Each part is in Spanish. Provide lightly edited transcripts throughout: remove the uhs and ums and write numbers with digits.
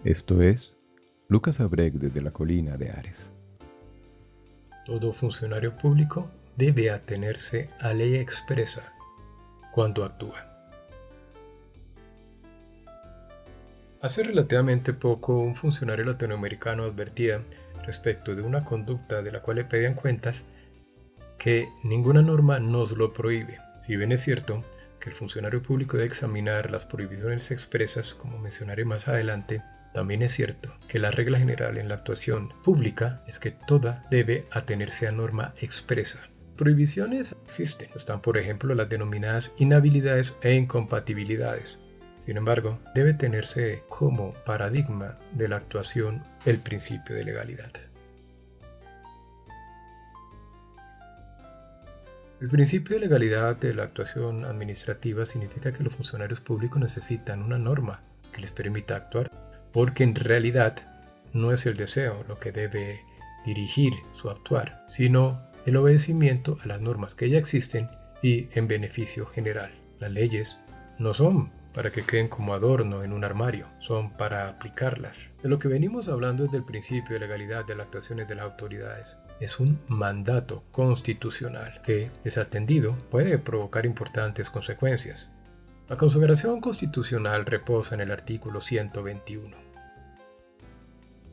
Esto es Lucas Abreg desde la colina de Ares. Todo funcionario público debe atenerse a ley expresa cuando actúa. Hace relativamente poco, un funcionario latinoamericano advertía respecto de una conducta de la cual le pedían cuentas que ninguna norma nos lo prohíbe. Si bien es cierto que el funcionario público debe examinar las prohibiciones expresas, como mencionaré más adelante, también es cierto que la regla general en la actuación pública es que toda debe atenerse a norma expresa. Prohibiciones existen, están por ejemplo las denominadas inhabilidades e incompatibilidades. Sin embargo, debe tenerse como paradigma de la actuación el principio de legalidad. El principio de legalidad de la actuación administrativa significa que los funcionarios públicos necesitan una norma que les permita actuar, porque en realidad no es el deseo lo que debe dirigir su actuar, sino el obedecimiento a las normas que ya existen y en beneficio general. Las leyes no son para que queden como adorno en un armario, son para aplicarlas. De lo que venimos hablando es del principio de legalidad de las actuaciones de las autoridades. Es un mandato constitucional que, desatendido, puede provocar importantes consecuencias. La consagración constitucional reposa en el artículo 121.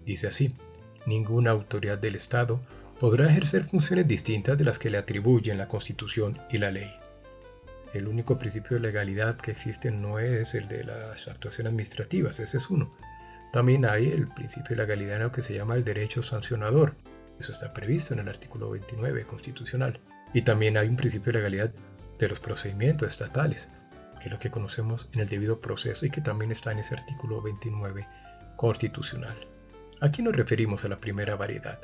Dice así: ninguna autoridad del Estado podrá ejercer funciones distintas de las que le atribuyen la Constitución y la ley. El único principio de legalidad que existe no es el de las actuaciones administrativas, ese es uno. También hay el principio de legalidad en lo que se llama el derecho sancionador. Eso está previsto en el artículo 29 constitucional. Y también hay un principio de legalidad de los procedimientos estatales, que es lo que conocemos en el debido proceso y que también está en ese artículo 29 constitucional. Aquí nos referimos a la primera variedad,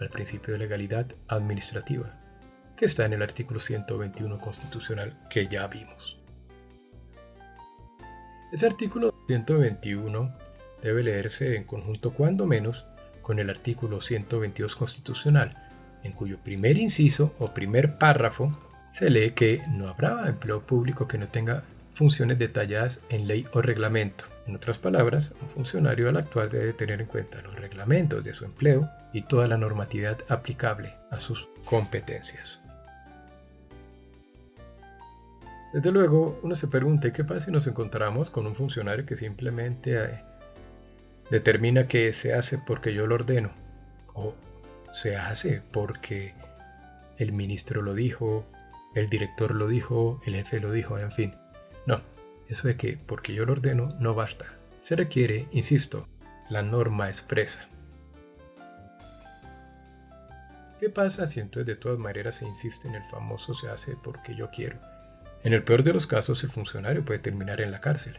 al principio de legalidad administrativa, que está en el artículo 121 constitucional que ya vimos. Ese artículo 121 debe leerse en conjunto cuando menos con el artículo 122 constitucional, en cuyo primer inciso o primer párrafo se lee que no habrá empleo público que no tenga funciones detalladas en ley o reglamento. En otras palabras, un funcionario al actuar debe tener en cuenta los reglamentos de su empleo y toda la normatividad aplicable a sus competencias. Desde luego, uno se pregunta qué pasa si nos encontramos con un funcionario que simplemente determina que se hace porque yo lo ordeno, o se hace porque el ministro lo dijo, el director lo dijo, el jefe lo dijo, en fin. No, eso de que porque yo lo ordeno no basta. Se requiere, insisto, la norma expresa. ¿Qué pasa si entonces de todas maneras se insiste en el famoso se hace porque yo quiero? En el peor de los casos, el funcionario puede terminar en la cárcel.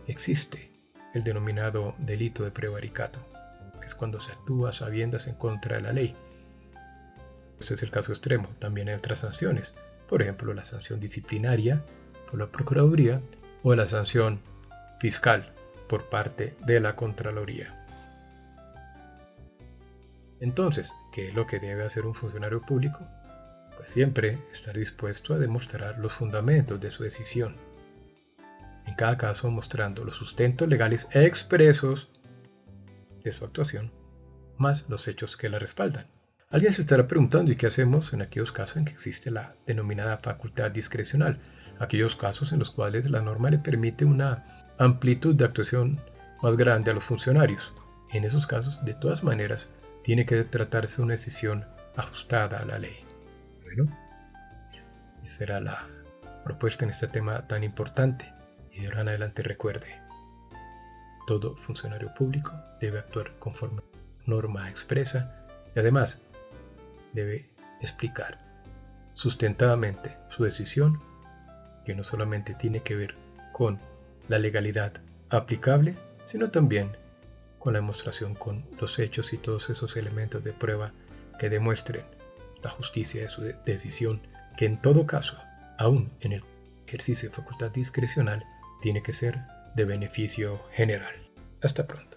Existe el denominado delito de prevaricato, que es cuando se actúa a sabiendas en contra de la ley. Este es el caso extremo. También hay otras sanciones, por ejemplo la sanción disciplinaria por la Procuraduría o la sanción fiscal por parte de la Contraloría. Entonces, ¿qué es lo que debe hacer un funcionario público? Pues siempre estar dispuesto a demostrar los fundamentos de su decisión, en cada caso mostrando los sustentos legales expresos de su actuación, más los hechos que la respaldan. Alguien se estará preguntando, ¿y qué hacemos en aquellos casos en que existe la denominada facultad discrecional? Aquellos casos en los cuales la norma le permite una amplitud de actuación más grande a los funcionarios. En esos casos, de todas maneras, tiene que tratarse de una decisión ajustada a la ley. Bueno, esa era la propuesta en este tema tan importante. Y de ahora en adelante recuerde, todo funcionario público debe actuar conforme a norma expresa y además debe explicar sustentadamente su decisión, que no solamente tiene que ver con la legalidad aplicable, sino también con la demostración con los hechos y todos esos elementos de prueba que demuestren la justicia de su decisión, que en todo caso, aún en el ejercicio de facultad discrecional, tiene que ser de beneficio general. Hasta pronto.